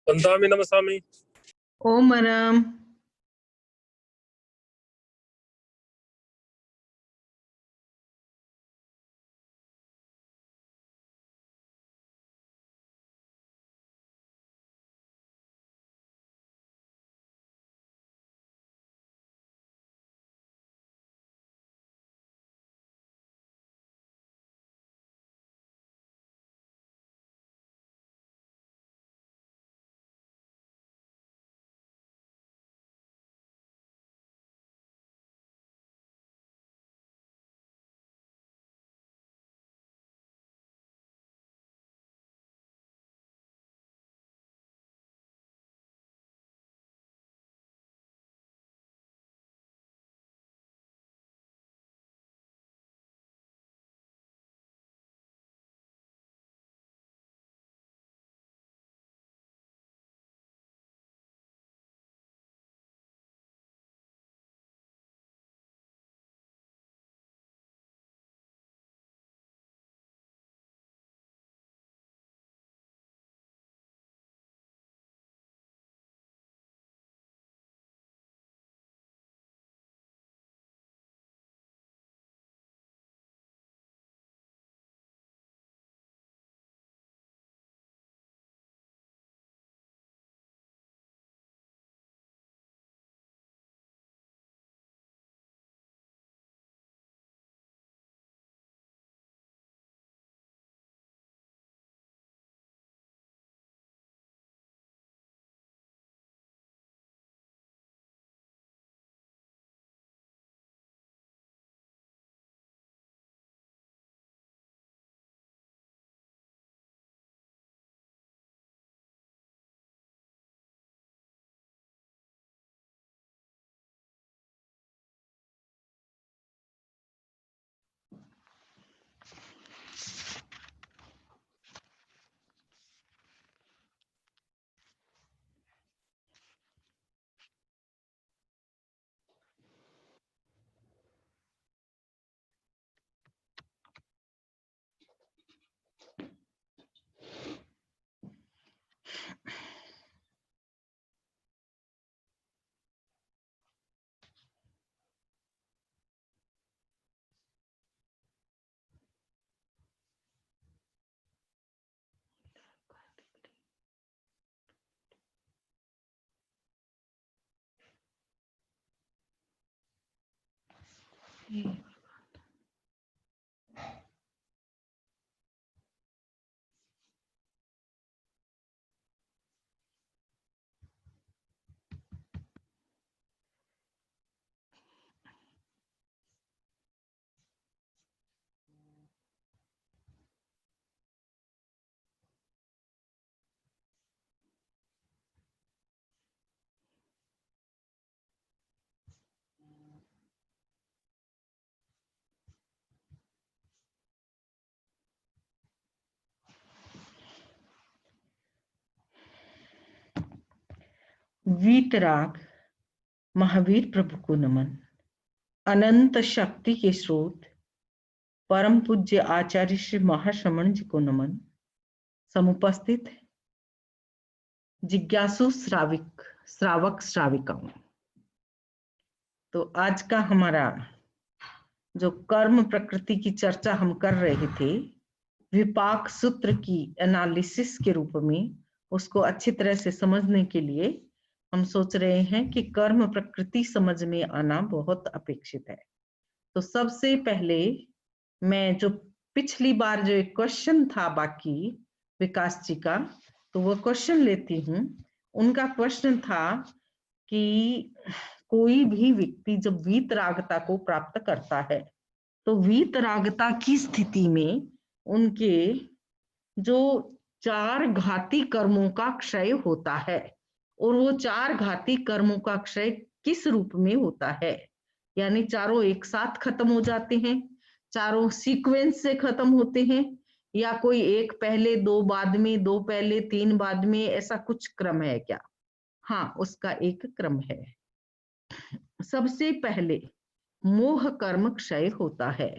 वन्दामि नमसामि। ओम राम। वीतराग महावीर प्रभु को नमन। अनंत शक्ति के स्रोत परम पूज्य आचार्य श्री महाश्रमण जी को नमन। समुपस्थित जिज्ञासु श्रावक श्राविकाओं, तो आज का हमारा जो कर्म प्रकृति की चर्चा हम कर रहे थे, विपाक सूत्र की एनालिसिस के रूप में, उसको अच्छी तरह से समझने के लिए हम सोच रहे हैं कि कर्म प्रकृति समझ में आना बहुत अपेक्षित है। तो सबसे पहले मैं जो पिछली बार जो एक क्वेश्चन था बाकी विकास जी का, तो वो क्वेश्चन लेती हूँ। उनका क्वेश्चन था कि कोई भी व्यक्ति जब वीतरागता को प्राप्त करता है तो वीतरागता की स्थिति में उनके जो 4 घाती कर्मों का क्षय होता है, और वो 4 घाती कर्मों का क्षय किस रूप में होता है, यानी चारों एक साथ खत्म हो जाते हैं, चारों सीक्वेंस से खत्म होते हैं, या कोई एक पहले 2 बाद में, 2 पहले 3 बाद में, ऐसा कुछ क्रम है क्या? हाँ, उसका एक क्रम है। सबसे पहले मोह कर्म क्षय होता है,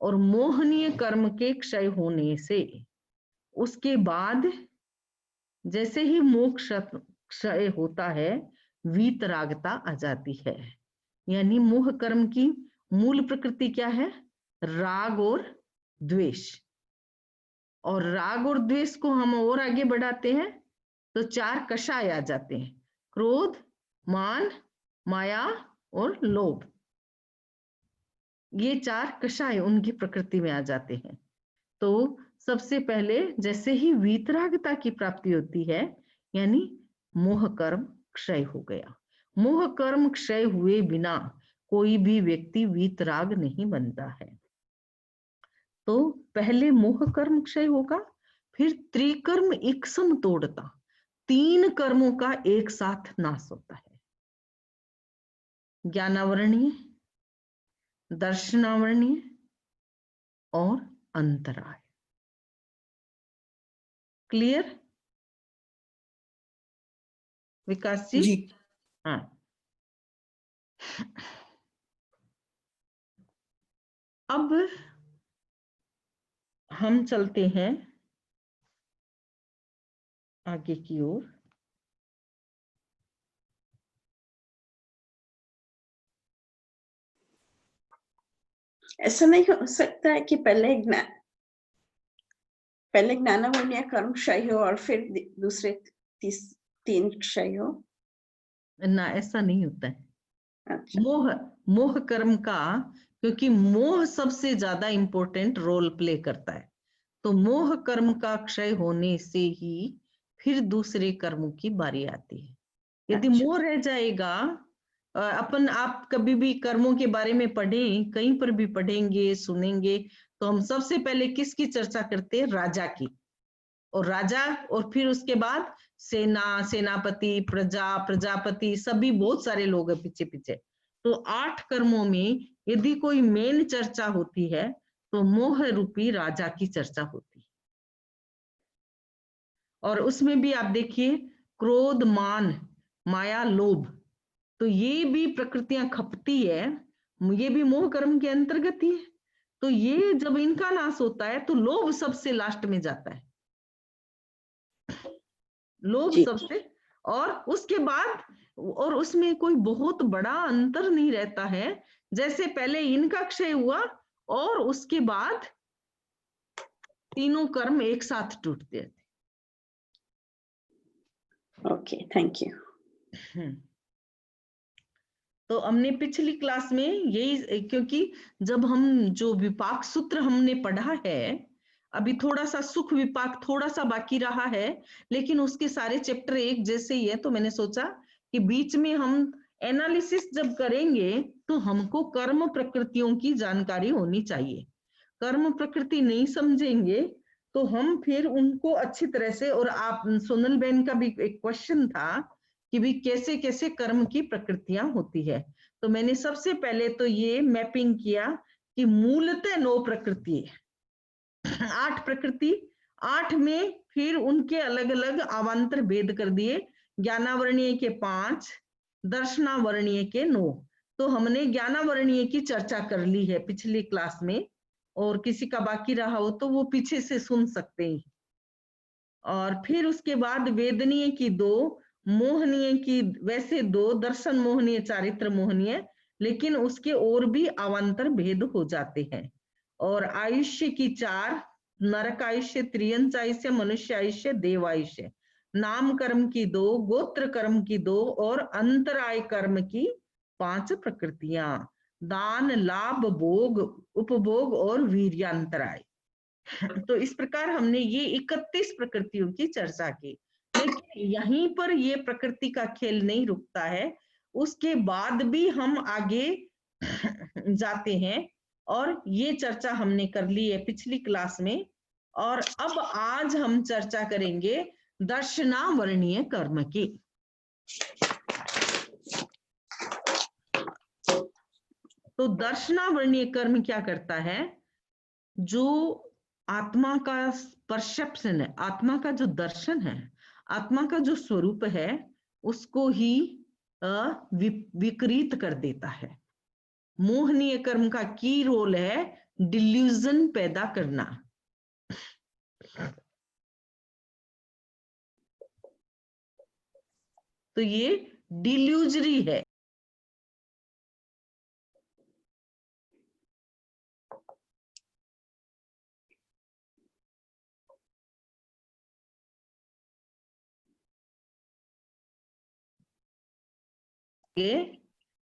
और मोहनीय कर्म के क्षय होने से उसके बाद जैसे ही मोह क्षय होता है, वीतरागता आ जाती है। यानी मोह कर्म की मूल प्रकृति क्या है? राग और द्वेष। और राग और द्वेष को हम और आगे बढ़ाते हैं तो 4 कषाय आ जाते हैं: क्रोध, मान, माया और लोभ। ये 4 कषाय उनकी प्रकृति में आ जाते हैं। तो सबसे पहले जैसे ही वीतरागता की प्राप्ति होती है, यानी मोह कर्म क्षय हो गया। मोह कर्म क्षय हुए बिना कोई भी व्यक्ति वीतराग नहीं बनता है। तो पहले मोह कर्म क्षय होगा, फिर त्रिकर्म इक्सम तोड़ता, 3 कर्मों का एक साथ नाश होता है: ज्ञानावरणीय, दर्शनावरणीय और अंतराय। क्लियर विकास जी? जी। हाँ। अब हम चलते हैं आगे की ओर। ऐसा नहीं हो सकता है कि पहले ज्ञानावरणीय कर्म क्षय हो और फिर दूसरे 3 क्षय हो? ना, ऐसा नहीं होता है। अच्छा। मोह कर्म का, क्योंकि मोह सबसे ज्यादा इंपॉर्टेंट रोल प्ले करता है, तो मोह कर्म का क्षय होने से ही फिर दूसरे कर्मों की बारी आती है। यदि अच्छा। मोह रह जाएगा, आप कभी भी कर्मों के बारे में पढ़ें, कहीं पर भी पढ़ेंगे सुनेंगे, तो हम सबसे पहले किसकी चर्चा करते हैं? राजा की। और राजा, और फिर उसके बाद सेना, सेनापति, प्रजा, प्रजापति, सभी बहुत सारे लोग हैं पीछे पीछे। तो 8 कर्मों में यदि कोई मेन चर्चा होती है तो मोह रूपी राजा की चर्चा होती है। और उसमें भी आप देखिए, क्रोध, मान, माया, लोभ, तो ये भी प्रकृतियां खपती है, ये भी मोह कर्म के अंतर्गत ही है। तो ये जब इनका नाश होता है तो लोभ सबसे लास्ट में जाता है, लोभ जी। सबसे। और उसके बाद, और उसमें कोई बहुत बड़ा अंतर नहीं रहता है, जैसे पहले इनका क्षय हुआ और उसके बाद तीनों कर्म एक साथ टूटते थे। Okay, thank you. तो हमने पिछली क्लास में यही, क्योंकि जब हम जो विपाक सूत्र हमने पढ़ा है, अभी थोड़ा सा सुख विपाक थोड़ा सा बाकी रहा है, लेकिन उसके सारे चैप्टर एक जैसे ही है, तो मैंने सोचा कि बीच में हम एनालिसिस जब करेंगे तो हमको कर्म प्रकृतियों की जानकारी होनी चाहिए। कर्म प्रकृति नहीं समझेंगे तो हम फिर उनको अच्छी तरह से, और आप सोनल बेन का भी एक क्वेश्चन था कि भी कैसे कैसे कर्म की प्रकृतियां होती है, तो मैंने सबसे पहले तो ये मैपिंग किया कि मूलतः 9 प्रकृति है, 8 प्रकृति, 8 में फिर उनके अलग अलग अवान्तर भेद कर दिए। ज्ञानावरणीय के 5, दर्शनावरणीय के 9। तो हमने ज्ञानावरणीय की चर्चा कर ली है पिछली क्लास में, और किसी का बाकी रहा हो तो वो पीछे से सुन सकते हैं। और फिर उसके बाद वेदनीय की 2, मोहनीय की वैसे 2, दर्शन मोहनीय, चारित्र मोहनीय, लेकिन उसके और भी अवान्तर भेद हो जाते हैं। और आयुष्य की 4, नरक आयुष्य, त्रियंच आयुष्य, मनुष्य आयुष्य, देव आयुष्य। नाम कर्म की 2, गोत्र कर्म की 2 और अंतराय कर्म की 5 प्रकृतियां: दान, लाभ, भोग, उपभोग और वीर्यांतराय। तो इस प्रकार हमने ये 31 प्रकृतियों की चर्चा की। लेकिन यहीं पर ये प्रकृति का खेल नहीं रुकता है, उसके बाद भी हम आगे जाते हैं, और ये चर्चा हमने कर ली है पिछली क्लास में। और अब आज हम चर्चा करेंगे दर्शनावरणीय कर्म की। तो दर्शनावरणीय कर्म क्या करता है? जो आत्मा का परसेप्शन है, आत्मा का जो दर्शन है, आत्मा का जो स्वरूप है, उसको ही विकृत कर देता है। मोहनीय कर्म का की रोल है डिल्यूजन पैदा करना। तो ये डिल्यूजरी है।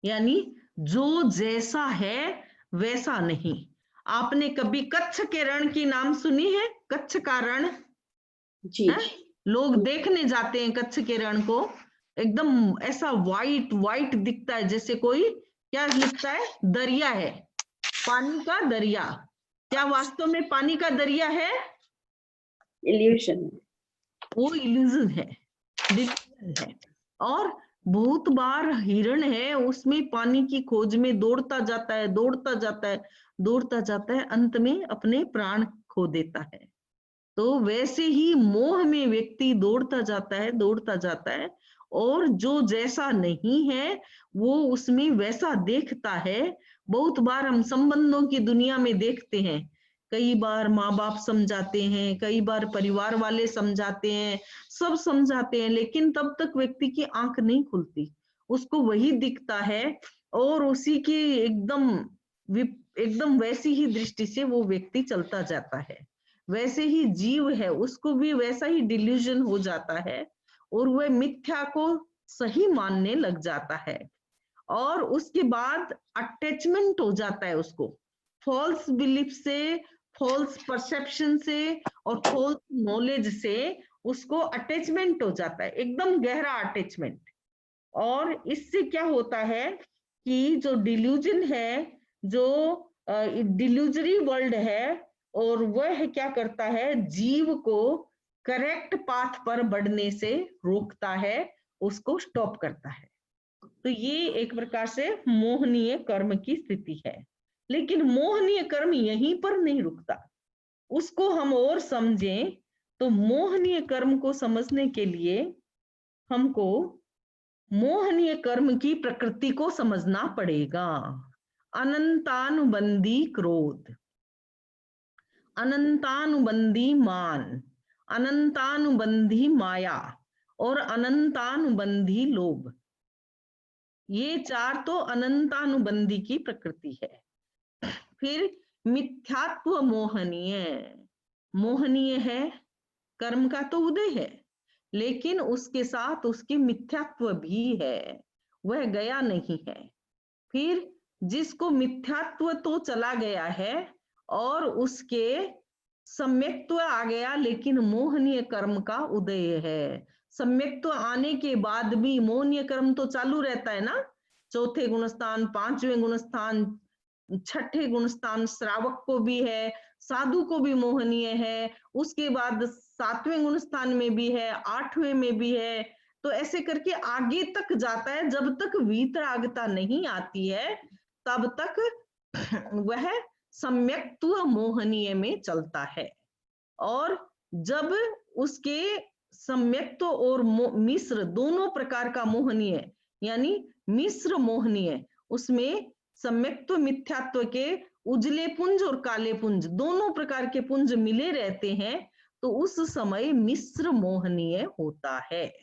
यानी जो जैसा है वैसा नहीं। आपने कभी कच्छ के रण की नाम सुनी है? कच्छ का रण जी है? लोग देखने जाते हैं कच्छ के रण को, एकदम ऐसा वाइट वाइट दिखता है, जैसे कोई क्या लिखता है, दरिया है, पानी का दरिया। क्या वास्तव में पानी का दरिया है? इल्यूशन। वो इल्यूजन है, डिल्यूजन है। और बहुत बार हिरण है, उसमें पानी की खोज में दौड़ता जाता है, दौड़ता जाता है, दौड़ता जाता है, अंत में अपने प्राण खो देता है। तो वैसे ही मोह में व्यक्ति दौड़ता जाता है, दौड़ता जाता है, और जो जैसा नहीं है वो उसमें वैसा देखता है। बहुत बार हम संबंधों की दुनिया में देखते हैं, कई बार माँ बाप समझाते हैं, कई बार परिवार वाले समझाते हैं, सब समझाते हैं, लेकिन तब तक व्यक्ति की आंख नहीं खुलती, उसको वही दिखता है, और उसी की एकदम वैसी ही दृष्टि से वो व्यक्ति चलता जाता है। वैसे ही जीव है, उसको भी वैसा ही डिल्यूजन हो जाता है, और वह मिथ्या को सही मानने लग जाता है, और उसके बाद अटैचमेंट हो जाता है उसको, फॉल्स बिलीफ से, फॉल्स परसेप्शन से और फॉल्स नॉलेज से उसको अटैचमेंट हो जाता है, एकदम गहरा अटैचमेंट। और इससे क्या होता है कि जो डिल्यूजन है, जो डिल्यूजरी वर्ल्ड है, और वह क्या करता है, जीव को करेक्ट पाथ पर बढ़ने से रोकता है, उसको स्टॉप करता है। तो ये एक प्रकार से मोहनीय कर्म की स्थिति है। लेकिन मोहनीय कर्म यहीं पर नहीं रुकता, उसको हम और समझें तो मोहनीय कर्म को समझने के लिए हमको मोहनीय कर्म की प्रकृति को समझना पड़ेगा। अनंतानुबंधी क्रोध, अनंतानुबंधी मान, अनंतानुबंधी माया और अनंतानुबंधी लोभ, ये चार तो अनंतानुबंधी की प्रकृति है। फिर मिथ्यात्व मोहनीय, मोहनीय है, कर्म का तो उदय है, लेकिन उसके साथ उसकी मिथ्यात्व भी है, वह गया नहीं है। फिर जिसको मिथ्यात्व तो चला गया है और उसके सम्यक्त्व आ गया, लेकिन मोहनीय कर्म का उदय है। सम्यक्त्व आने के बाद भी मोहनीय कर्म तो चालू रहता है ना, चौथे गुणस्थान, पांचवें गुणस्थान, छठे गुणस्थान श्रावक को भी है, साधु को भी मोहनीय है, उसके बाद सातवें गुणस्थान में भी है, आठवें में भी है। तो ऐसे करके आगे तक जाता है, जब तक वीतरागता नहीं आती है तब तक वह सम्यक्त्व मोहनीय में चलता है। और जब उसके सम्यक्त्व और मिश्र दोनों प्रकार का मोहनीय, यानी मिश्र मोहनीय, उसमें सम्यक्त्व मिथ्यात्व के उजले पुंज और काले पुंज दोनों प्रकार के पुंज मिले रहते हैं, तो उस समय मिश्र मोहनीय होता है।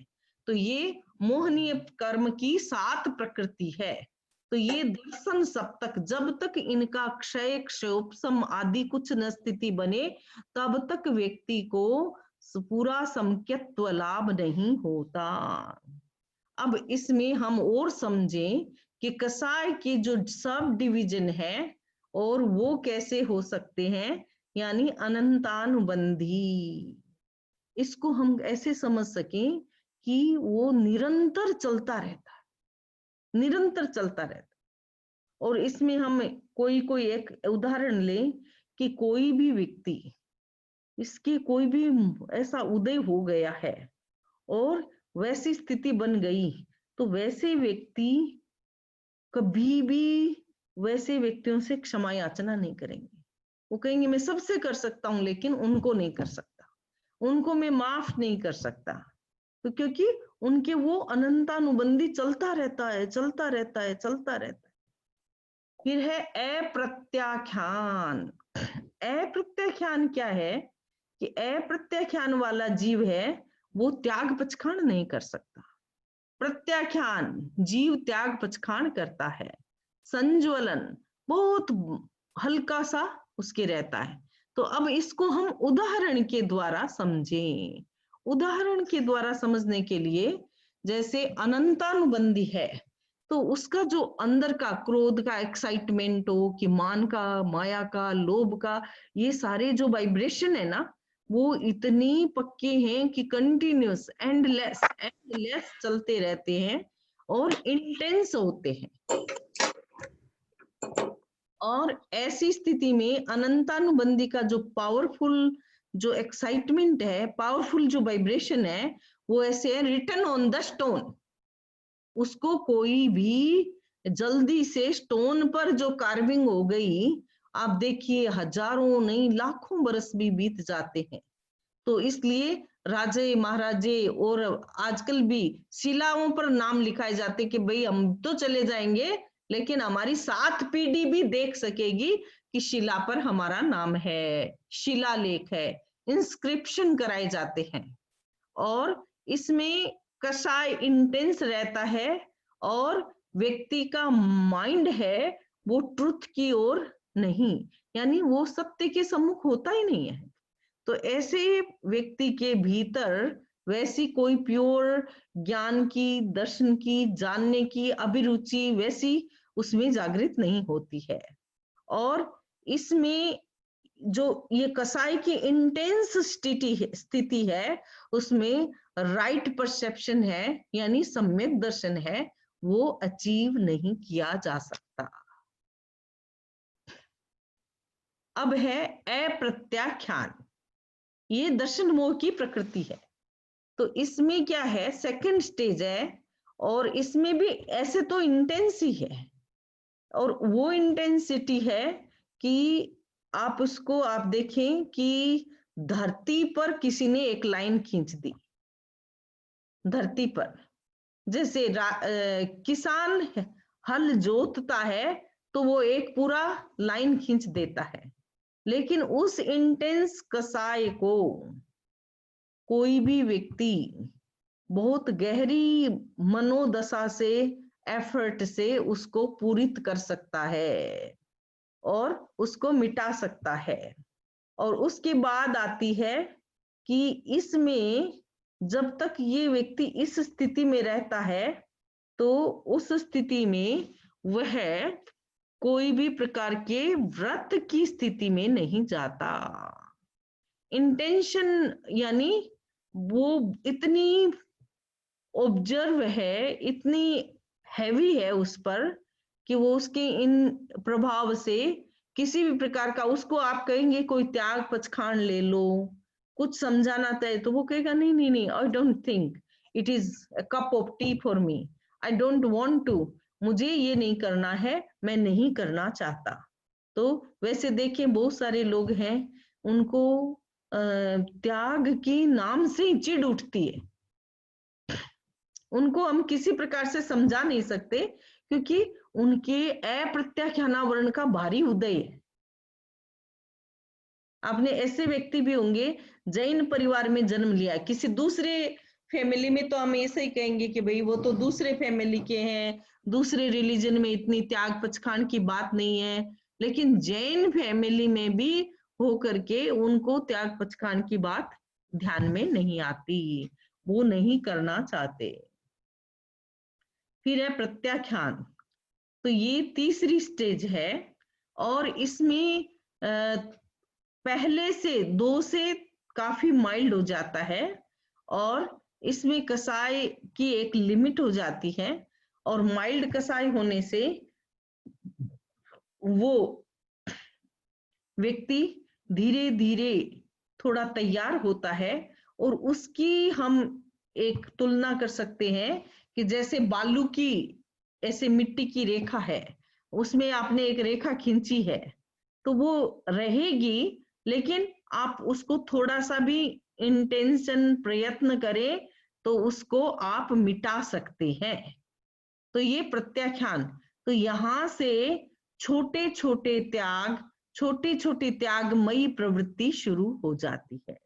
तो ये मोहनीय कर्म की 7 प्रकृति है। तो ये दर्शन सप्तक, जब तक इनका क्षय, क्षयोपशम आदि कुछ न स्थिति बने, तब तक व्यक्ति को पूरा समक्यत्व लाभ नहीं होता। अब इसमें हम और समझें कि कसाय के जो सब डिवीजन है और वो कैसे हो सकते हैं, यानी अनंतानुबंधी। इसको हम ऐसे समझ सकें कि वो निरंतर चलता रहता है, निरंतर चलता रहता है। और इसमें हम कोई एक उदाहरण लें कि कोई भी व्यक्ति, इसकी कोई भी ऐसा उदय हो गया है और वैसी स्थिति बन गई, तो वैसे व्यक्ति कभी भी वैसे व्यक्तियों से क्षमा याचना नहीं करेंगे। वो कहेंगे मैं सबसे कर सकता हूं, लेकिन उनको नहीं कर सकता, उनको मैं माफ नहीं कर सकता। तो क्योंकि उनके वो अनंतानुबंधी चलता रहता है, चलता रहता है, चलता रहता है। फिर है अप्रत्याख्यान। अप्रत्याख्यान क्या है कि अप्रत्याख्यान वाला जीव है, वो त्याग पचखंड नहीं कर सकता। प्रत्याख्यान जीव त्याग पचखान करता है, संज्वलन बहुत हल्का सा उसके रहता है। तो अब इसको हम उदाहरण के द्वारा समझें। उदाहरण के द्वारा समझने के लिए, जैसे अनंतानुबंधी है तो उसका जो अंदर का क्रोध का एक्साइटमेंट हो कि मान का, माया का, लोभ का, ये सारे जो वाइब्रेशन है ना, वो इतनी पक्के हैं कि कंटिन्यूस एंडलेस चलते रहते हैं और इंटेंस होते हैं। और ऐसी स्थिति में अनंतानुबंधी का जो पावरफुल जो एक्साइटमेंट है, पावरफुल जो वाइब्रेशन है, वो ऐसे रिटन ऑन द स्टोन। उसको कोई भी जल्दी से स्टोन पर जो कार्विंग हो गई, आप देखिए हजारों नहीं लाखों बरस भी बीत जाते हैं। तो इसलिए राजे महाराजे और आजकल भी शिलाओं पर नाम लिखाए जाते कि भाई हम तो चले जाएंगे लेकिन हमारी 7 पीढ़ी भी देख सकेगी कि शिला पर हमारा नाम है, शिलालेख है, इंस्क्रिप्शन कराए जाते हैं। और इसमें कसाय इंटेंस रहता है और व्यक्ति का माइंड है वो ट्रुथ की ओर नहीं, यानी वो सत्य के सम्मुख होता ही नहीं है। तो ऐसे व्यक्ति के भीतर वैसी कोई प्योर ज्ञान की, दर्शन की, जानने की अभिरुचि वैसी उसमें जागृत नहीं होती है। और इसमें जो ये कसाई की इंटेंस स्थिति है, उसमें राइट परसेप्शन है यानी सम्यक दर्शन है, वो अचीव नहीं किया जा सकता। अब है अप्रत्याख्यान। ये दर्शन मोह की प्रकृति है। तो इसमें क्या है, सेकंड स्टेज है और इसमें भी ऐसे तो इंटेंस ही है, और वो इंटेंसिटी है कि आप उसको आप देखें कि धरती पर किसी ने एक लाइन खींच दी। धरती पर जैसे किसान हल जोतता है तो वो एक पूरा लाइन खींच देता है, लेकिन उस इंटेंस कसाई को कोई भी व्यक्ति बहुत गहरी मनोदशा से, एफर्ट से उसको पूरित कर सकता है और उसको मिटा सकता है। और उसके बाद आती है कि इसमें जब तक ये व्यक्ति इस स्थिति में रहता है तो उस स्थिति में वह कोई भी प्रकार के व्रत की स्थिति में नहीं जाता। इंटेंशन यानी वो इतनी ऑब्जर्व है, इतनी हैवी है उस पर कि वो उसके इन प्रभाव से किसी भी प्रकार का, उसको आप कहेंगे कोई त्याग पचखान ले लो, कुछ समझाना चाहे तो वो कहेगा नहीं नहीं नहीं, I don't think it is a cup of tea for me, I don't want to, मुझे ये नहीं करना है, मैं नहीं करना चाहता। तो वैसे देखिए बहुत सारे लोग हैं उनको त्याग की नाम से ही चिढ़ उठती है, उनको हम किसी प्रकार से समझा नहीं सकते क्योंकि उनके अप्रत्याख्यानावरण का भारी उदय है। आपने ऐसे व्यक्ति भी होंगे जैन परिवार में जन्म लिया, किसी दूसरे फैमिली में तो हम ऐसे ही कहेंगे कि भाई वो तो दूसरे फैमिली के हैं, दूसरे रिलीजन में इतनी त्याग पचखान की बात नहीं है, लेकिन जैन फैमिली में भी होकर के उनको त्याग पचखान की बात ध्यान में नहीं आती, वो नहीं करना चाहते। फिर है प्रत्याख्यान। तो ये तीसरी स्टेज है और इसमें पहले से 2 से काफी माइल्ड हो जाता है और इसमें कसाई की एक लिमिट हो जाती है, और माइल्ड कसाई होने से वो व्यक्ति धीरे धीरे थोड़ा तैयार होता है, और उसकी हम एक तुलना कर सकते हैं कि जैसे बालू की ऐसे मिट्टी की रेखा है, उसमें आपने एक रेखा खींची है तो वो रहेगी, लेकिन आप उसको थोड़ा सा भी इंटेंशन प्रयत्न करें तो उसको आप मिटा सकते हैं। तो ये प्रत्याख्यान, तो यहां से छोटे छोटे त्याग, छोटी छोटी त्यागमयी प्रवृत्ति शुरू हो जाती है।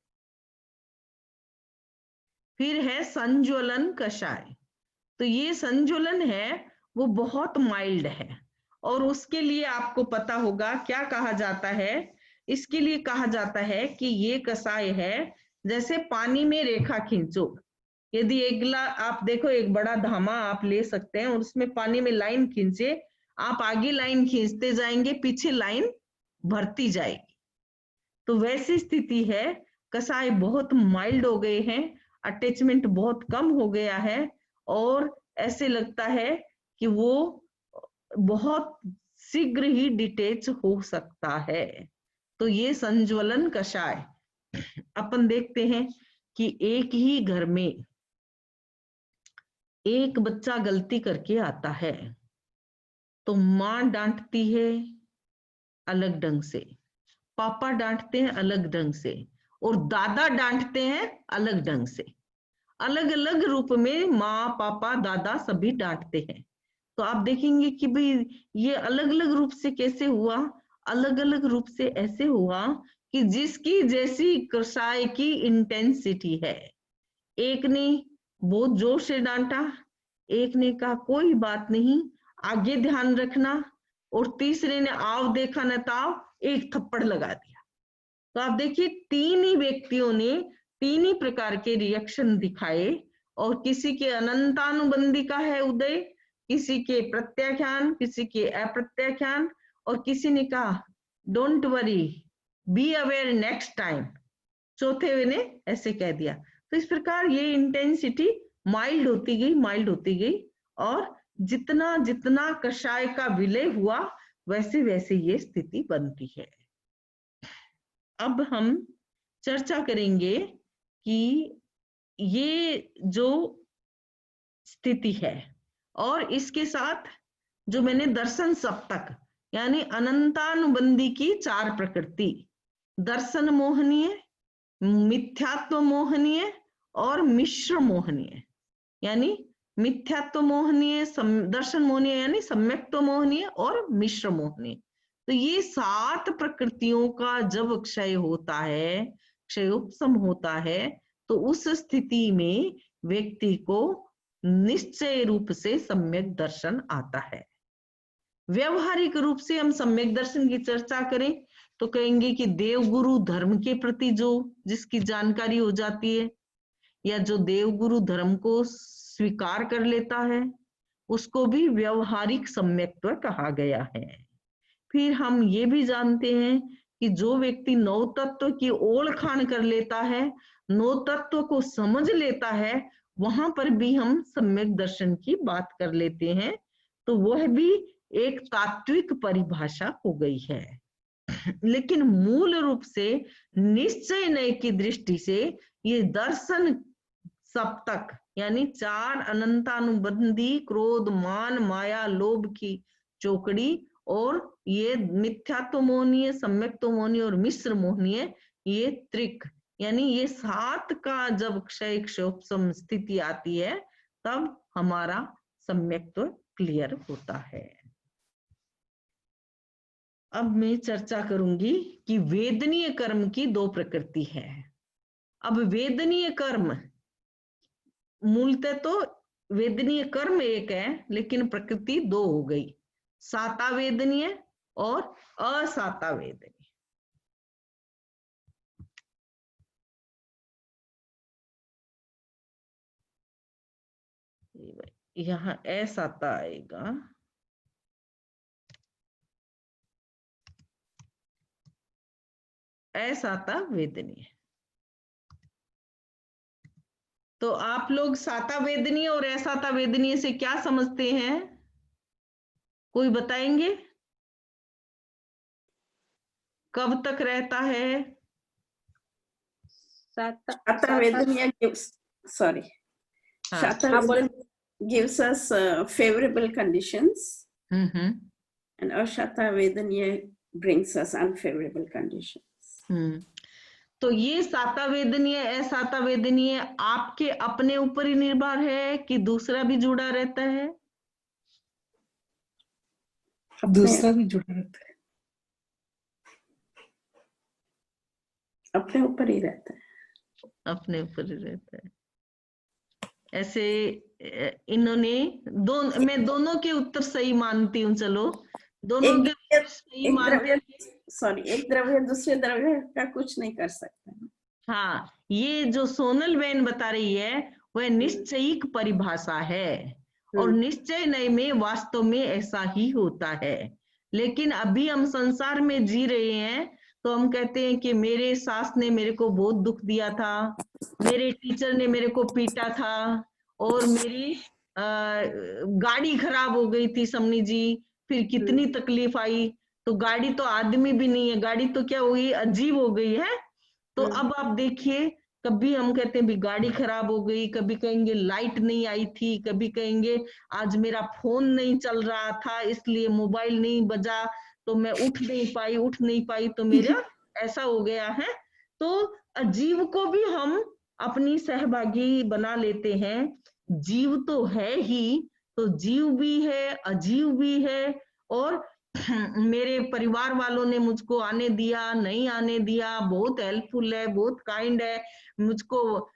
फिर है संज्वलन कषाय। तो ये संज्वलन है वो बहुत माइल्ड है, और उसके लिए आपको पता होगा क्या कहा जाता है। इसके लिए कहा जाता है कि ये कषाय है जैसे पानी में रेखा खींचो। यदि एक गिलास आप देखो, एक बड़ा धामा आप ले सकते हैं और उसमें पानी में लाइन खींचे, आप आगे लाइन खींचते जाएंगे, पीछे लाइन भरती जाएगी। तो वैसी स्थिति है, कषाय बहुत माइल्ड हो गए हैं, अटैचमेंट बहुत कम हो गया है, और ऐसे लगता है कि वो बहुत शीघ्र ही डिटेच हो सकता है। तो ये संज्वलन कषाय। अपन देखते हैं कि एक ही घर में एक बच्चा गलती करके आता है तो माँ डांटती है अलग ढंग से, पापा डांटते हैं अलग ढंग से, और दादा डांटते हैं अलग ढंग से। अलग अलग रूप में माँ पापा दादा सभी डांटते हैं। तो आप देखेंगे कि भाई ये अलग अलग रूप से कैसे हुआ। अलग अलग रूप से ऐसे हुआ कि जिसकी जैसी कषाय की इंटेंसिटी है। एक ने बहुत जोर से डांटा, एक ने कहा कोई बात नहीं आगे ध्यान रखना, और तीसरे ने आव देखा न ताव एक थप्पड़ लगा दिया। तो आप देखिए तीन ही व्यक्तियों ने तीन ही प्रकार के रिएक्शन दिखाए, और किसी के अनंतानुबंधी का है उदय, किसी के प्रत्याख्यान, किसी के अप्रत्याख्यान, और किसी ने कहा don't worry be aware next time, चौथे ने ऐसे कह दिया। तो इस प्रकार ये इंटेंसिटी माइल्ड होती गई, माइल्ड होती गई, और जितना जितना कषाय का विलय हुआ वैसे वैसे ये स्थिति बनती है। अब हम चर्चा करेंगे कि ये जो स्थिति है और इसके साथ जो मैंने दर्शन सप्तक यानी अनंतानुबंधी की चार प्रकृति, दर्शन मोहनीय, मिथ्यात्व मोहनीय और मिश्र मोहनीय, यानी मिथ्यात्व मोहनीय, दर्शन मोहनीय यानी सम्यक्त्व मोहनीय और मिश्र मोहनीय। तो ये सात प्रकृतियों का जब क्षय होता है, क्षयोपशम होता है, तो उस स्थिति में व्यक्ति को निश्चय रूप से सम्यक दर्शन आता है। व्यवहारिक रूप से हम सम्यक दर्शन की चर्चा करें तो कहेंगे कि देवगुरु धर्म के प्रति जो जिसकी जानकारी हो जाती है, या जो देवगुरु धर्म को स्वीकार कर लेता है, उसको भी व्यवहारिक सम्यक्त्व कहा गया है। फिर हम ये भी जानते हैं कि जो व्यक्ति नौ तत्व की ओढ़ खान कर लेता है, नौ तत्व को समझ लेता है, वहां पर भी हम सम्यक दर्शन की बात कर लेते हैं। तो वह भी एक तात्विक परिभाषा हो गई है। लेकिन मूल रूप से निश्चय नय की दृष्टि से ये दर्शन सप्तक यानी चार अनंतानुबंधी क्रोध मान माया लोभ की चौकड़ी, और ये मिथ्यात्व मोहनीय, सम्यक्त्व मोहनीय और मिश्र मोहनीय, ये त्रिक यानी ये सात का जब क्षय क्षयोपशम स्थिति आती है तब हमारा सम्यक्त्व क्लियर होता है। अब मैं चर्चा करूंगी कि वेदनीय कर्म की दो प्रकृति है। अब वेदनीय कर्म मूलतः तो वेदनीय कर्म एक है, लेकिन प्रकृति दो हो गई, साता वेदनीय और असाता वेदनीय। यहाँ असाता आएगा, असाता वेदनीय। तो आप लोग साता वेदनीय और असाता वेदनीय से क्या समझते हैं, कोई बताएंगे? कब तक रहता है? Shata Vedaniya gives us favorable conditions, and Ashata Vedaniya brings us unfavorable conditions. तो ये साता वेदनीय असाता वेदनीय आपके अपने ऊपर ही निर्भर है कि दूसरा भी जुड़ा रहता है? दूसरा भी जुड़ा रहता है, अपने ऊपर ही रहता है, अपने ऊपर ही रहता है। ऐसे इन्होंने मैं दोनों के उत्तर सही मानती हूँ, चलो दोनों एक के उत्तर सही एक मान द्रव्य, करके। सॉरी, एक द्रव्य दूसरे द्रव्य का कुछ नहीं कर सकता। हाँ, ये जो सोनल बेन बता रही है वह निश्चयिक परिभाषा है, और निश्चय नहीं में वास्तव में ऐसा ही होता है। लेकिन अभी हम संसार में जी रहे हैं तो हम कहते हैं कि मेरे सास ने मेरे को बहुत दुख दिया था, मेरे टीचर ने मेरे को पीटा था, और मेरी गाड़ी खराब हो गई थी समनी जी, फिर कितनी तकलीफ आई। तो गाड़ी तो आदमी भी नहीं है, गाड़ी तो क्या हुई, अजीब हो गई है। तो अब आप देखिए, कभी हम कहते हैं भी गाड़ी खराब हो गई, कभी कहेंगे लाइट नहीं आई थी, कभी कहेंगे आज मेरा फोन नहीं चल रहा था इसलिए मोबाइल नहीं बजा तो मैं उठ नहीं पाई तो मेरा ऐसा हो गया है। तो अजीब को भी हम अपनी सहभागी बना लेते हैं। जीव तो है ही, तो जीव भी है, अजीव भी है। और मेरे परिवार वालों ने मुझको आने दिया, नहीं आने दिया, बहुत हेल्पफुल है, बहुत काइंड है मुझको,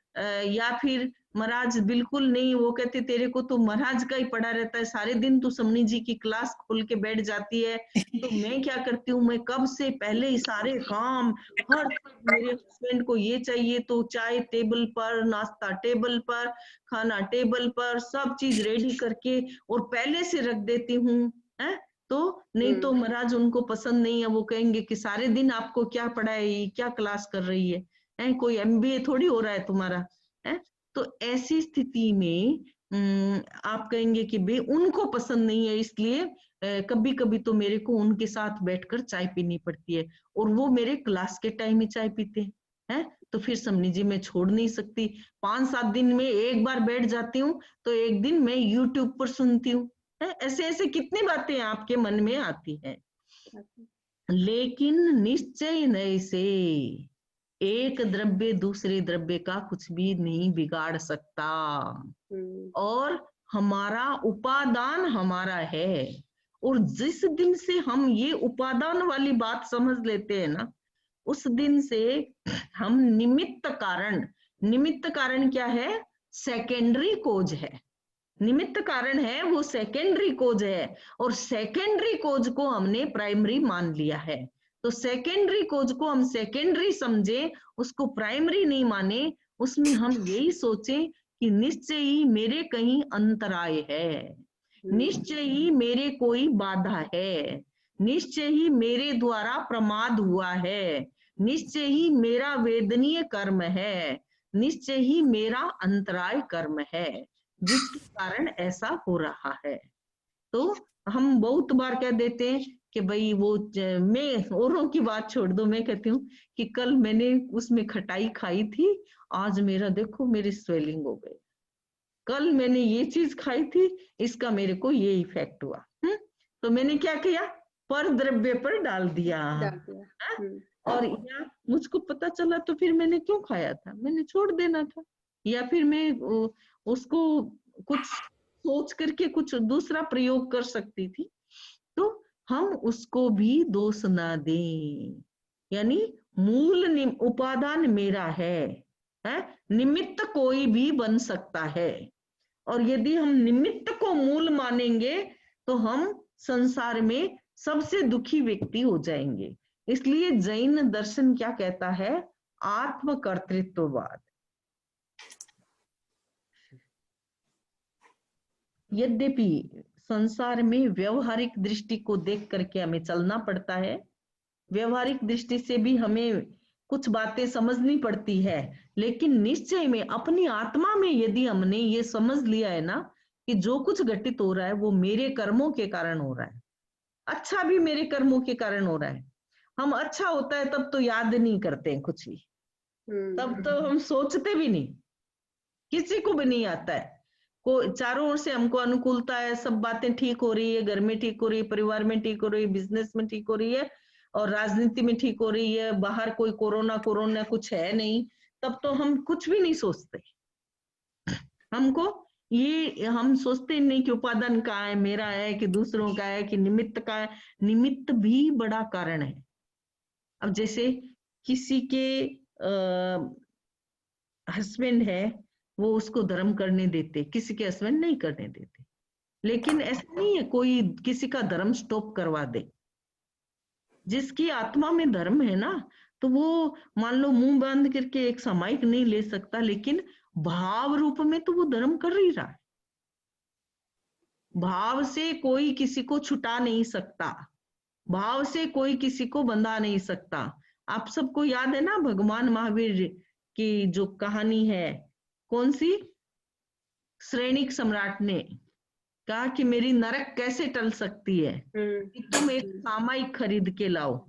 या फिर महाराज बिल्कुल नहीं, वो कहते तेरे को तो महाराज का ही पड़ा रहता है, सारे दिन तू समनी जी की क्लास खोल के बैठ जाती है। तो मैं क्या करती हूँ, मैं कब से पहले ही सारे काम, हर मेरे हस्बैंड को ये चाहिए तो चाय टेबल पर, नाश्ता टेबल पर, खाना टेबल पर, सब चीज रेडी करके और पहले से रख देती हूँ। है तो नहीं तो महाराज उनको पसंद नहीं है, वो कहेंगे कि सारे दिन आपको क्या पढ़ाई, क्या क्लास कर रही है, कोई एमबीए थोड़ी हो रहा है तुम्हारा। है तो ऐसी स्थिति में आप कहेंगे कि भाई उनको पसंद नहीं है, इसलिए कभी कभी तो मेरे को उनके साथ बैठकर चाय पीनी पड़ती है, और वो मेरे क्लास के टाइम ही चाय पीते हैं। तो फिर समझ जी मैं छोड़ नहीं सकती, 5-7 दिन में एक बार बैठ जाती हूँ, तो एक दिन मैं यूट्यूब पर सुनती हूँ। ऐसे ऐसे कितनी बातें आपके मन में आती हैं। लेकिन निश्चय नए से एक द्रव्य दूसरे द्रव्य का कुछ भी नहीं बिगाड़ सकता, और हमारा उपादान हमारा है। और जिस दिन से हम ये उपादान वाली बात समझ लेते हैं ना, उस दिन से हम निमित्त कारण क्या है, सेकेंडरी कोज है। निमित्त कारण है वो सेकेंडरी कोज है, और सेकेंडरी कोज को हमने प्राइमरी मान लिया है। तो सेकेंडरी कोज को हम सेकेंडरी समझे, उसको प्राइमरी नहीं माने, उसमें हम यही सोचें कि निश्चय ही मेरे कहीं अंतराय है, निश्चय ही मेरे कोई बाधा है, निश्चय ही मेरे द्वारा प्रमाद हुआ है, निश्चय ही मेरा वेदनीय कर्म है, निश्चय ही मेरा अंतराय कर्म है, जिसके कारण ऐसा हो रहा है। तो हम बहुत बार कह देते हैं कि भाई वो, मैं औरों की बात छोड़ दो, मैं कहती हूँ कि कल मैंने उसमें खटाई खाई थी, आज मेरा देखो मेरी स्वेलिंग हो गई, कल मैंने ये चीज खाई थी, इसका मेरे को ये इफेक्ट हुआ। तो मैंने क्या किया, पर द्रव्य पर डाल दिया। और या मुझको पता चला तो फिर मैंने क्यों खाया था, मैंने छोड़ देना था, या फिर मैं उसको कुछ सोच करके कुछ दूसरा प्रयोग कर सकती थी। तो हम उसको भी दोष ना दें, यानी मूल उपादान मेरा है, निमित्त कोई भी बन सकता है। और यदि हम निमित्त को मूल मानेंगे तो हम संसार में सबसे दुखी व्यक्ति हो जाएंगे। इसलिए जैन दर्शन क्या कहता है, आत्मकर्तृत्ववाद। यद्यपि संसार में व्यवहारिक दृष्टि को देख करके हमें चलना पड़ता है, व्यवहारिक दृष्टि से भी हमें कुछ बातें समझनी पड़ती है, लेकिन निश्चय में अपनी आत्मा में यदि हमने ये समझ लिया है ना कि जो कुछ घटित हो रहा है वो मेरे कर्मों के कारण हो रहा है, अच्छा भी मेरे कर्मों के कारण हो रहा है। हम अच्छा होता है तब तो याद नहीं करते हैं कुछ भी, तब तो हम सोचते भी नहीं, किसी को भी नहीं आता है। को चारों ओर से हमको अनुकूलता है, सब बातें ठीक हो रही है, घर में ठीक हो रही है, परिवार में ठीक हो रही है, बिजनेस में ठीक हो रही है, और राजनीति में ठीक हो रही है, बाहर कोई कोरोना कुछ है नहीं, तब तो हम कुछ भी नहीं सोचते। हमको ये हम सोचते नहीं कि उपादान का है, मेरा है कि दूसरों का है कि निमित्त का है। निमित्त भी बड़ा कारण है। अब जैसे किसी के हस्बैंड है, वो उसको धर्म करने देते, किसी के हस्बैंड नहीं करने देते। लेकिन ऐसा नहीं है कोई किसी का धर्म स्टॉप करवा दे। जिसकी आत्मा में धर्म है ना, तो वो मान लो मुंह बंद करके एक सामायिक नहीं ले सकता, लेकिन भाव रूप में तो वो धर्म कर ही रहा है। भाव से कोई किसी को छुटा नहीं सकता, भाव से कोई किसी को बंधा नहीं सकता। आप सबको याद है ना भगवान महावीर की जो कहानी है, कौन सी? श्रेणिक सम्राट ने कहा कि मेरी नरक कैसे टल सकती है कि तुम एक सामायिक खरीद के लाओ।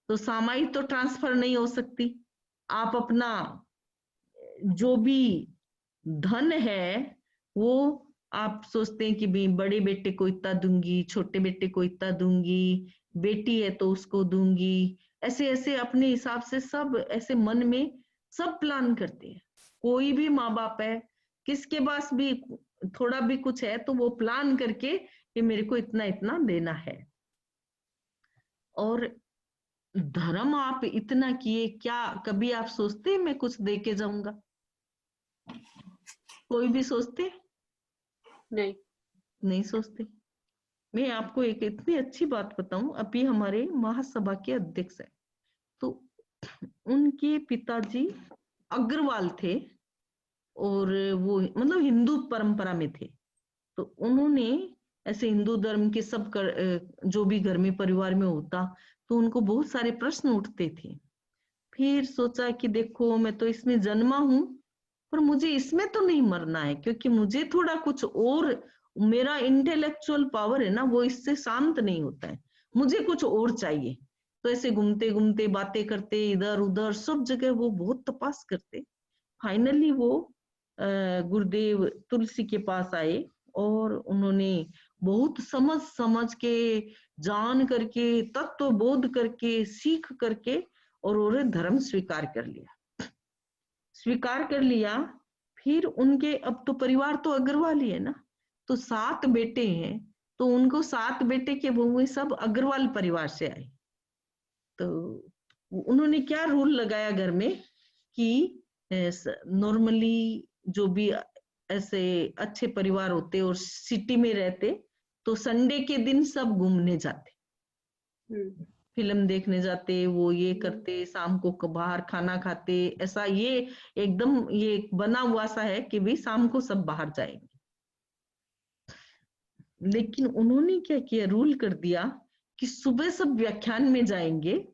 तो सामायिक तो ट्रांसफर नहीं हो सकती। आप अपना जो भी धन है वो आप सोचते हैं कि भाई बड़े बेटे को इतना दूंगी, छोटे बेटे को इतना दूंगी, बेटी है तो उसको दूंगी, ऐसे ऐसे अपने हिसाब से सब ऐसे मन में सब प्लान करते हैं। कोई भी माँ बाप है, किसके पास भी थोड़ा भी कुछ है तो वो प्लान करके कि मेरे को इतना इतना देना है। और धर्म आप इतना किए, क्या कभी आप सोचते मैं कुछ दे के जाऊंगा? कोई भी सोचते? नहीं सोचते। मैं आपको एक इतनी अच्छी बात बताऊं, अभी हमारे महासभा के अध्यक्ष है, तो उनके पिताजी अग्रवाल थे और वो मतलब हिंदू परंपरा में थे। तो उन्होंने ऐसे हिंदू धर्म के सब जो भी घर में परिवार में होता तो उनको बहुत सारे प्रश्न उठते थे। फिर सोचा कि देखो मैं तो इसमें जन्मा हूं, पर मुझे इसमें तो नहीं मरना है, क्योंकि मुझे थोड़ा कुछ और, मेरा इंटेलेक्चुअल पावर है ना वो इससे शांत नहीं होता है, मुझे कुछ और चाहिए। तो ऐसे घूमते घूमते बातें करते इधर उधर सब जगह वो बहुत तपास करते। फाइनली वो गुरुदेव तुलसी के पास आए और उन्होंने बहुत समझ के, जान करके, तत्व बोध करके, सीख करके और उन्होंने धर्म स्वीकार कर लिया। फिर उनके अब तो परिवार तो अग्रवाल ही है ना, तो 7 बेटे हैं, तो उनको 7 बेटे के वो सब अग्रवाल परिवार से आए। तो उन्होंने क्या रूल लगाया घर में कि नॉर्मली जो भी ऐसे अच्छे परिवार होते और सिटी में रहते तो संडे के दिन सब घूमने जाते, फिल्म देखने जाते, वो ये करते, शाम को बाहर खाना खाते, ऐसा ये एकदम ये बना हुआ सा है कि भी शाम को सब बाहर जाएंगे। लेकिन उन्होंने क्या किया, रूल कर दिया कि सुबह सब व्याख्यान में जाएंगे,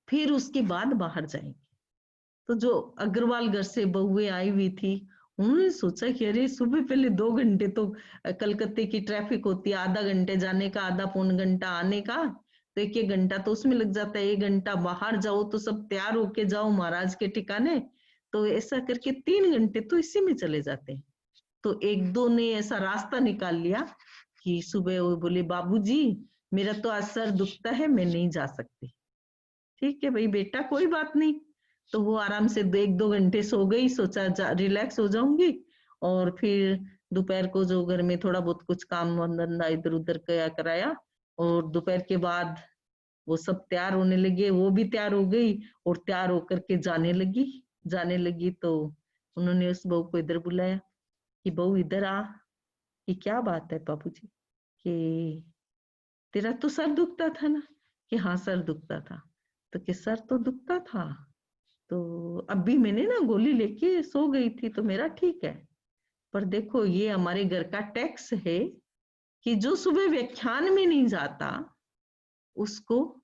फिर उसके बाद बाहर जाएंगे। तो जो अग्रवाल घर से बहुएं आई हुई थी उन्होंने सोचा कि अरे सुबह पहले 2 घंटे तो कलकत्ते की ट्रैफिक होती है, आधा घंटे जाने का, आधा पौन घंटा आने का, तो 1 घंटा तो उसमें लग जाता है। 1 घंटा बाहर जाओ तो सब तैयार होके जाओ महाराज के ठिकाने, तो ऐसा करके 3 घंटे तो इसी में चले जाते हैं। तो 1-2 ने ऐसा रास्ता निकाल लिया कि सुबह वो बोले बाबूजी मेरा तो आज सर दुखता है, मैं नहीं जा सकती। ठीक है भाई बेटा कोई बात नहीं। तो वो आराम से 1-2 घंटे सो गई, सोचा रिलैक्स हो जाऊंगी, और फिर दोपहर को जो घर में थोड़ा बहुत कुछ काम धंधा इधर उधर कराया, और दोपहर के बाद वो सब तैयार होने लगे, वो भी तैयार हो गई और तैयार होकर के जाने लगी। तो उन्होंने उस बहू को इधर बुलाया कि बहू इधर आ, कि क्या बात है बाबूजी, कि तेरा तो सर दुखता था ना? कि हाँ सर दुखता था। तो कि सर तो दुखता था, तो अभी मैंने ना गोली लेके सो गई थी तो मेरा ठीक है, पर देखो ये हमारे घर का टैक्स है कि जो सुबह व्याख्यान में नहीं जाता उसको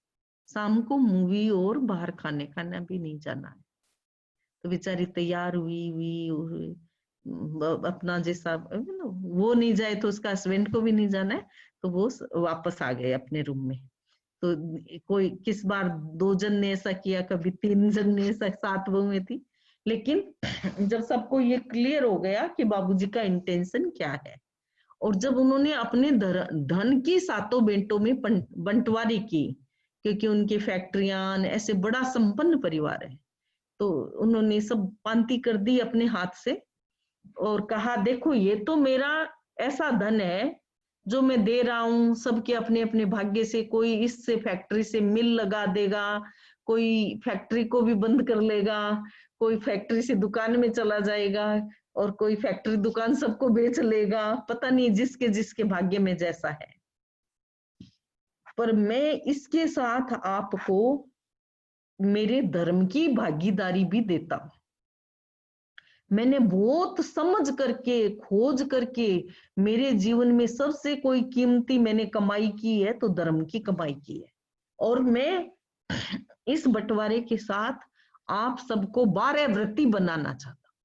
शाम को मूवी और बाहर खाना भी नहीं जाना है। तो बेचारी तैयार हुई अपना जैसा वो नहीं जाए तो उसका हस्बैंड को भी नहीं जाना है, तो वो वापस आ गए अपने रूम में। तो कोई किस बार 2 जन ने ऐसा किया, कभी 3 जन ने ऐसा, 7 बहुएं थी। लेकिन जब सबको ये क्लियर हो गया कि बाबूजी का इंटेंशन क्या है, और जब उन्होंने अपने धन की 7 बेटों में बंटवारी की, क्योंकि उनकी फैक्ट्रियां ऐसे बड़ा संपन्न परिवार है, तो उन्होंने सब पांति कर दी अपने हाथ से और कहा देखो ये तो मेरा ऐसा धन है जो मैं दे रहा हूं, सबके अपने अपने भाग्य से, कोई इससे फैक्ट्री से मिल लगा देगा, कोई फैक्ट्री को भी बंद कर लेगा, कोई फैक्ट्री से दुकान में चला जाएगा, और कोई फैक्ट्री दुकान सबको बेच लेगा, पता नहीं जिसके जिसके भाग्य में जैसा है। पर मैं इसके साथ आपको मेरे धर्म की भागीदारी भी देता हूं। मैंने बहुत समझ करके, खोज करके, मेरे जीवन में सबसे कोई कीमती मैंने कमाई की है तो धर्म की कमाई की है। और मैं इस बंटवारे के साथ आप सबको 12 व्रती बनाना चाहता हूं,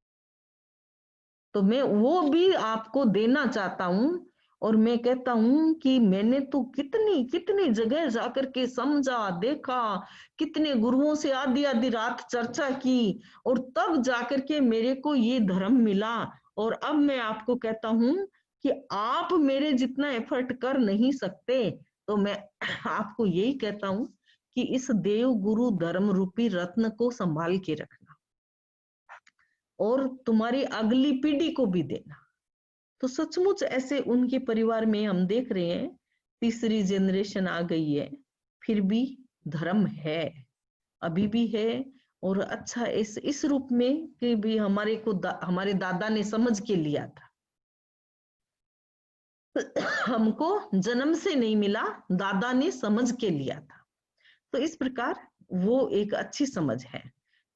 तो मैं वो भी आपको देना चाहता हूं। और मैं कहता हूं कि मैंने तो कितनी कितनी जगह जाकर के समझा, देखा, कितने गुरुओं से आधी आधी रात चर्चा की, और तब जाकर के मेरे को ये धर्म मिला। और अब मैं आपको कहता हूं कि आप मेरे जितना एफर्ट कर नहीं सकते, तो मैं आपको यही कहता हूं कि इस देव गुरु धर्म रूपी रत्न को संभाल के रखना और तुम्हारी अगली पीढ़ी को भी देना। तो सचमुच ऐसे उनके परिवार में हम देख रहे हैं, तीसरी जनरेशन आ गई है, फिर भी धर्म है, अभी भी है। और अच्छा इस रूप में कि भी हमारे को हमारे दादा ने समझ के लिया था, हमको जन्म से नहीं मिला, दादा ने समझ के लिया था। तो इस प्रकार वो एक अच्छी समझ है।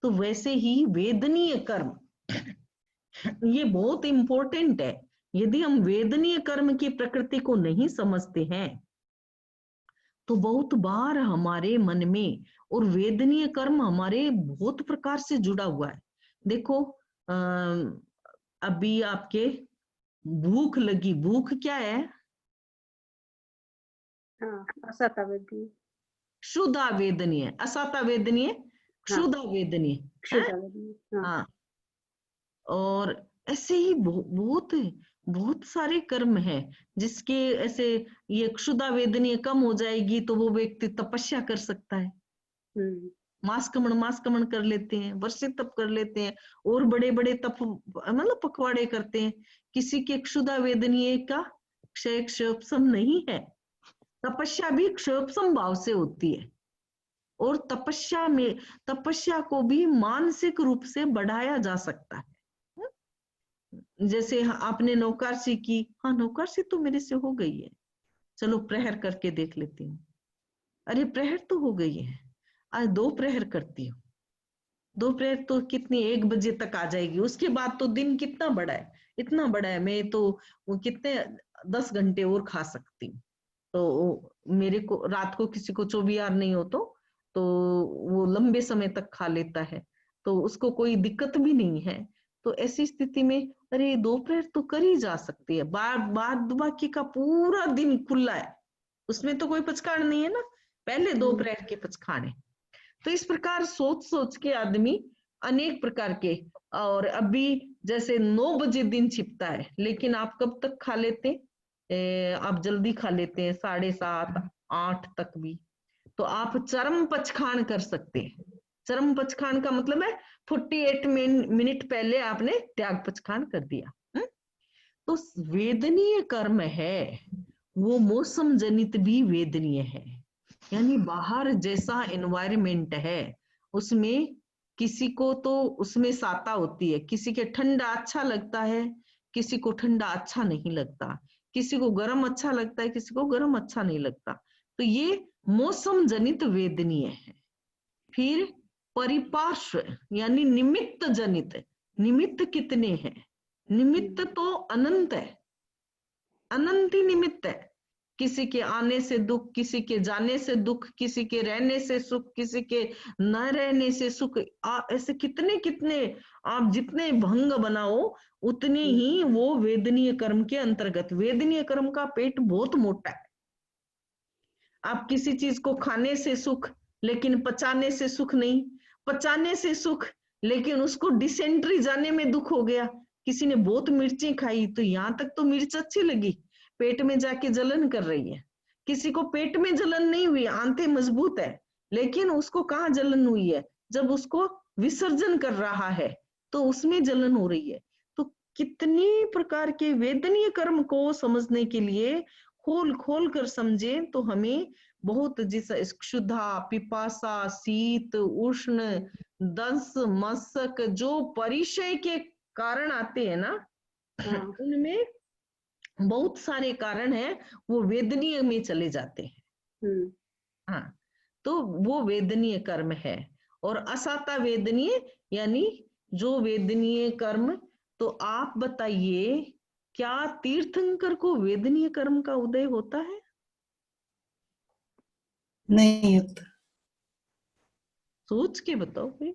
तो वैसे ही वेदनीय कर्म ये बहुत इंपॉर्टेंट है। यदि हम वेदनीय कर्म की प्रकृति को नहीं समझते हैं तो बहुत बार हमारे मन में, और वेदनीय कर्म हमारे बहुत प्रकार से जुड़ा हुआ है। देखो अभी आपके भूख लगी, भूख क्या है? असता वेदनीय, क्षुधा वेदनीय, असता वेदनीय, क्षुधा वेदनीय। क्षुधा वेदनीय। हाँ, और ऐसे ही बहुत बहुत सारे कर्म हैं जिसके ऐसे ये क्षुधा वेदनीय कम हो जाएगी तो वो व्यक्ति तपस्या कर सकता है, मास कमण कर लेते हैं, वर्षित तप कर लेते हैं, और बड़े बड़े तप मतलब पखवाड़े करते हैं। किसी के क्षुधा वेदनीय का क्षय क्षोपसम नहीं है। तपस्या भी क्षोपसम भाव से होती है, और तपस्या को भी मानसिक रूप से बढ़ाया जा सकता है। जैसे आपने नौकारसी की, हाँ नौकारसी तो मेरे से हो गई है, चलो प्रहर करके देख लेती हूँ। अरे प्रहर तो हो गई है, आज 2 प्रहर करती हूँ। 2 प्रहर तो कितनी 1 बजे तक आ जाएगी, उसके बाद तो दिन कितना बड़ा है, इतना बड़ा है, मैं तो वो कितने 10 घंटे और खा सकती हूँ। तो मेरे को रात को किसी को चौबियार नहीं हो तो वो लंबे समय तक खा लेता है, तो उसको कोई दिक्कत भी नहीं है। तो ऐसी स्थिति में अरे 2 प्रहर तो कर ही जा सकती है, बाद बाकी का पूरा दिन खुला है, उसमें तो कोई पचकान नहीं है ना, पहले 2 प्रहर के पचखाने। तो इस प्रकार सोच सोच के आदमी अनेक प्रकार के, और अभी जैसे 9 बजे दिन छिपता है, लेकिन आप कब तक खा लेते? आप जल्दी खा लेते हैं 7:30 8 तक भी, तो आप चरम पचखान कर सकते हैं। चरम पचखान का मतलब है 48 मिनट पहले आपने त्याग पचखान कर दिया। तो वेदनीय कर्म है वो मौसम जनित भी वेदनीय है, यानी बाहर जैसा एनवायरमेंट है उसमें किसी को तो उसमें साता होती है, किसी के ठंडा अच्छा लगता है, किसी को ठंडा अच्छा नहीं लगता, किसी को गर्म अच्छा लगता है, किसी को गर्म अच्छा नहीं लगता। तो ये मौसम जनित वेदनीय है। फिर परिपार्श्व यानी निमित्त जनित, निमित्त कितने हैं? निमित्त तो अनंत है, अनंत ही निमित्त है। किसी के आने से दुख, किसी के जाने से दुख, किसी के रहने से सुख, किसी के न रहने से सुख, ऐसे कितने कितने आप जितने भंग बनाओ उतनी ही वो वेदनीय कर्म के अंतर्गत। वेदनीय कर्म का पेट बहुत मोटा है। आप किसी चीज को खाने से सुख लेकिन पचाने से सुख नहीं, पचाने से सुख लेकिन उसको डिसेंट्री जाने में दुख हो गया। किसी ने बहुत मिर्ची खाई तो यहाँ तक तो मिर्च अच्छी लगी, पेट में जाके जलन कर रही है। किसी को पेट में जलन नहीं हुई, आंतें मजबूत है, लेकिन उसको कहाँ जलन हुई है? जब उसको विसर्जन कर रहा है तो उसमें जलन हो रही है। तो कितनी प्रकार के वेदनीय कर्म को समझने के लिए खोल खोल कर समझे तो हमें बहुत, जैसा क्षुधा, पिपासा, शीत, उष्ण, दंस, मशक, जो परिचय के कारण आते हैं ना, हाँ, उनमें बहुत सारे कारण हैं, वो वेदनीय में चले जाते हैं। हम्म, हाँ, तो वो वेदनीय कर्म है। और असाता वेदनीय यानी जो वेदनीय कर्म, तो आप बताइए क्या तीर्थंकर को वेदनीय कर्म का उदय होता है? नहीं होता। सोच के बताओ भाई।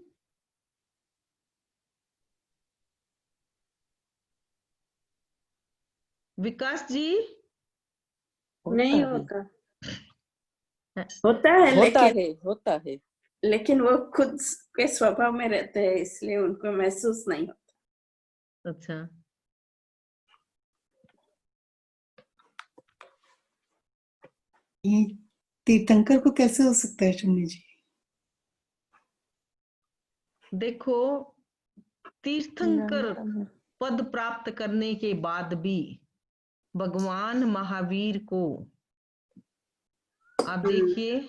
विकास जी, नहीं होता है, होता। होता है होता है। लेकिन वो खुद के स्वभाव में रहते हैं, इसलिए उनको महसूस नहीं होता। अच्छा, ये तीर्थंकर को कैसे हो सकता है शम्मी जी? देखो, तीर्थंकर पद प्राप्त करने के बाद भी भगवान महावीर को आप देखिए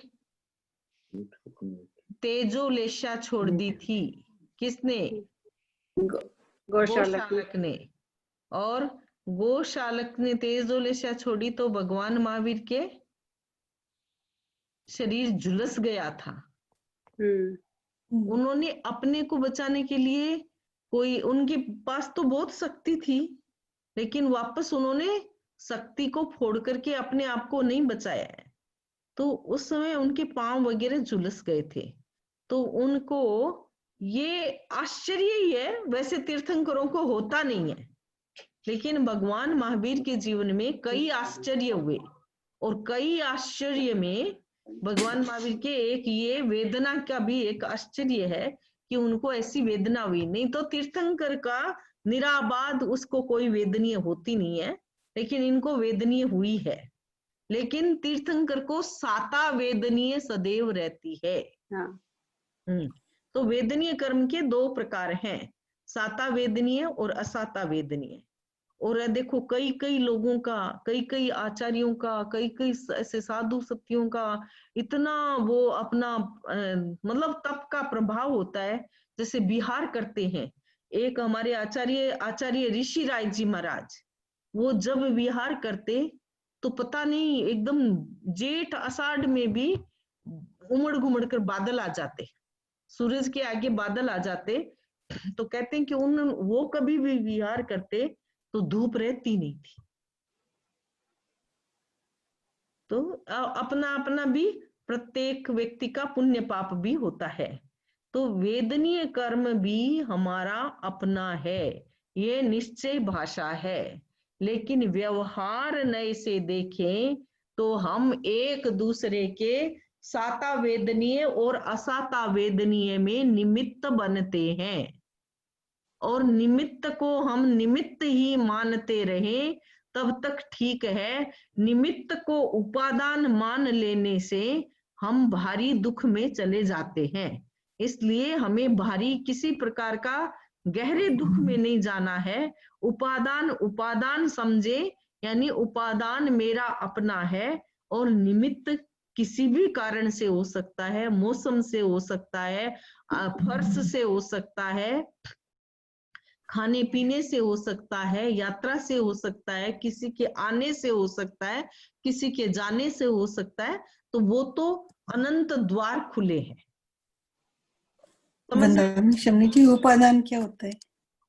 तेजोलेशा छोड़ दी थी। किसने? गौशालक में। गोशालक ने। और गोशालक ने तेजोलेशा छोड़ी तो भगवान महावीर के शरीर झुलस गया था। उन्होंने अपने को बचाने के लिए, कोई उनके पास तो बहुत शक्ति थी, लेकिन वापस उन्होंने शक्ति को फोड़ करके अपने आप को नहीं बचाया है। तो उस समय उनके पांव वगैरह झुलस गए थे। तो उनको ये आश्चर्य ही है, वैसे तीर्थंकरों को होता नहीं है, लेकिन भगवान महावीर के जीवन में कई आश्चर्य हुए, और कई आश्चर्य में भगवान महावीर के एक ये वेदना का भी एक आश्चर्य है कि उनको ऐसी वेदना हुई। नहीं तो तीर्थंकर का निराबाद उसको कोई वेदनीय होती नहीं है, लेकिन इनको वेदनीय हुई है। लेकिन तीर्थंकर को साता वेदनीय सदैव रहती है। हाँ, तो वेदनीय कर्म के दो प्रकार हैं, साता वेदनीय और असाता वेदनीय। और देखो कई कई लोगों का, कई कई आचार्यों का, कई कई ऐसे साधु सत्यों का इतना वो अपना मतलब तप का प्रभाव होता है, जैसे विहार करते हैं। एक हमारे आचार्य ऋषि राय जी महाराज, वो जब विहार करते तो पता नहीं एकदम जेठ आषाढ़ में भी उमड़ घुमड़ कर बादल आ जाते, सूरज के आगे बादल आ जाते। तो कहते हैं कि वो कभी भी विहार करते तो धूप रहती नहीं थी। तो अपना अपना भी प्रत्येक व्यक्ति का पुण्य पाप भी होता है। तो वेदनीय कर्म भी हमारा अपना है, ये निश्चय भाषा है। लेकिन व्यवहार नए से देखें तो हम एक दूसरे के साता वेदनीय और असाता वेदनीय में निमित्त बनते हैं, और निमित्त को हम निमित्त ही मानते रहे तब तक ठीक है। निमित्त को उपादान मान लेने से हम भारी दुख में चले जाते हैं। इसलिए हमें भारी किसी प्रकार का गहरे दुख में नहीं जाना है। उपादान उपादान समझे, यानी उपादान मेरा अपना है, और निमित्त किसी भी कारण से हो सकता है, मौसम से हो सकता है, फर्श से हो सकता है, खाने पीने से हो सकता है, यात्रा से हो सकता है, किसी के आने से हो सकता है, किसी के जाने से हो सकता है। तो वो तो अनंत द्वार खुले हैं। वंदना शम्मी जी, उपादान क्या होता है?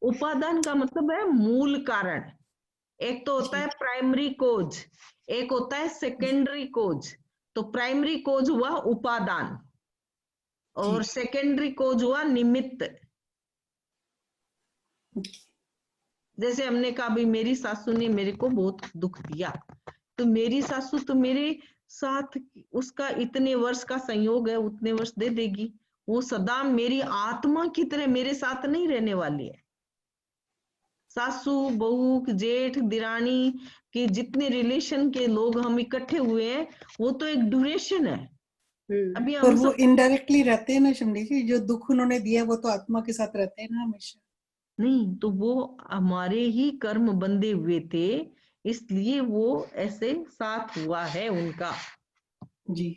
उपादान का मतलब है मूल कारण। एक तो होता है प्राइमरी कोज, एक होता है सेकेंडरी कोज। तो प्राइमरी कोज हुआ उपादान, और सेकेंडरी कोज हुआ निमित्त। जैसे हमने कहा भी मेरी सासू ने मेरे को बहुत दुख दिया, तो मेरी सासू तो मेरे साथ उसका इतने वर्ष का संयोग है, उतने वर्ष दे देगी। वो सदा मेरी आत्मा की तरह मेरे साथ नहीं रहने वाली है। सासू बहू जेठ दिरानी के जितने रिलेशन के लोग हम इकट्ठे हुए हैं, वो तो एक ड्यूरेशन है। अभी पर हम वो इनडायरेक्टली रहते हैं ना शम्मी जी, जो दुख उन्होंने दिया वो तो आत्मा के साथ रहते हैं ना हमेशा। नहीं, तो वो हमारे ही कर्म बंधे हुए थे, इसलिए वो ऐसे साथ हुआ है उनका। जी।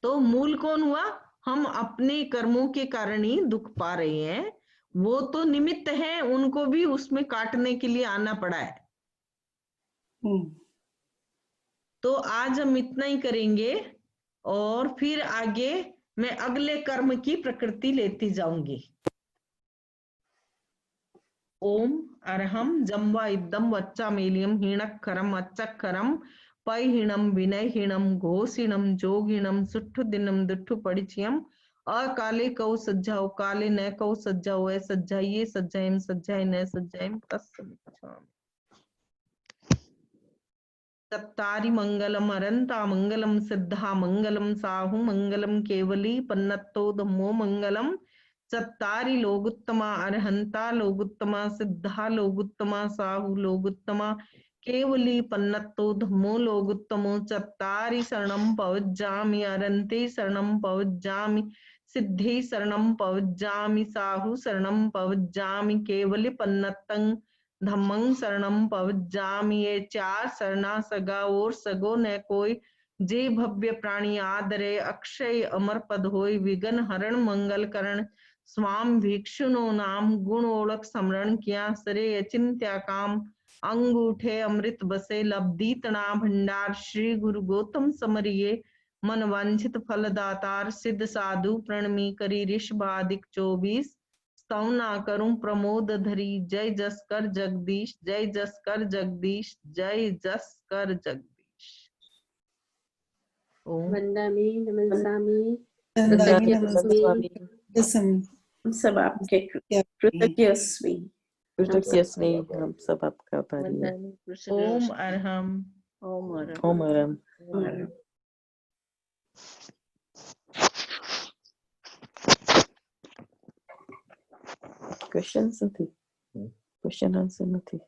तो मूल कौन हुआ? हम अपने कर्मों के कारण ही दुख पा रहे हैं, वो तो निमित्त है, उनको भी उसमें काटने के लिए आना पड़ा है। तो आज हम इतना ही करेंगे और फिर आगे मैं अगले कर्म की प्रकृति लेती जाऊंगी। ओम अरहम जम्वा इदम वच्चामेलियम हीणक्षरम अच्चक्षरम पैहीणम विनयहीणम घोषीणम जोगीणम सुट्ठु दिनम दुट्ठु परिचयम अकाले कौ सज्जाओ काले न कौ सज्जाओ ए सज्जाइए सज्जाएम सज्जाए न सज्जाएम तस्समिच्छामि। चत्तारि मंगलम अरंता मंगलम सिद्धा मंगलम साहु मंगलम केवली पन्नत्तो धम्मो मंगलम। चत्तारि लोगुत्तमा अरहंता लोगुत्तमा सिद्धा लोगुत्तमा साहु लोगुत्तमा केवली पन्नत्तो धम्मो लोगुत्तमो। चत्तारि शरणं पवज्जामि अरन्ते शरणं पवज्जामि सिद्धे शरणं पवज्जामि साहु शरणं पवज्जामि केवली पन्नत्तं धम्मं शरणं पवज्जामि। ये चार शरणा सगा और सगो न कोई, जे भव्य प्राणी आदरे अक्षय अमर पद होय। विघ्न हरण मंगल करण स्वाम भिक्षुनो नाम गुण ओळख स्मरण किया सरे अचिंत्या काम। अंगूठे अमृत बसे लब्धि तना भंडार श्री गुरु गौतम समरिये मन वांछित फल दातार। सिद्ध साधु प्रणमी करी ऋषभादिक 24 स्तवना करूं प्रमोद धरी। जय जस कर जगदीश जय जस कर जगदीश जय जस कर जगदीश। ओम वंदामि नमस्कामि वंदामि कृतज्ञोऽस्मि नमस्कारं। सब आपके कृतज्ञस्मि। कृतज्ञस्मि हम सब आपका आभारी है। वंदामि ओम कृष्णोऽस्मि। अरहम ओम अरहं। ओम अरहम। ओम अरहं। क्वेश्चन નથી, ક્વેશ્ચન આન્સર નથી।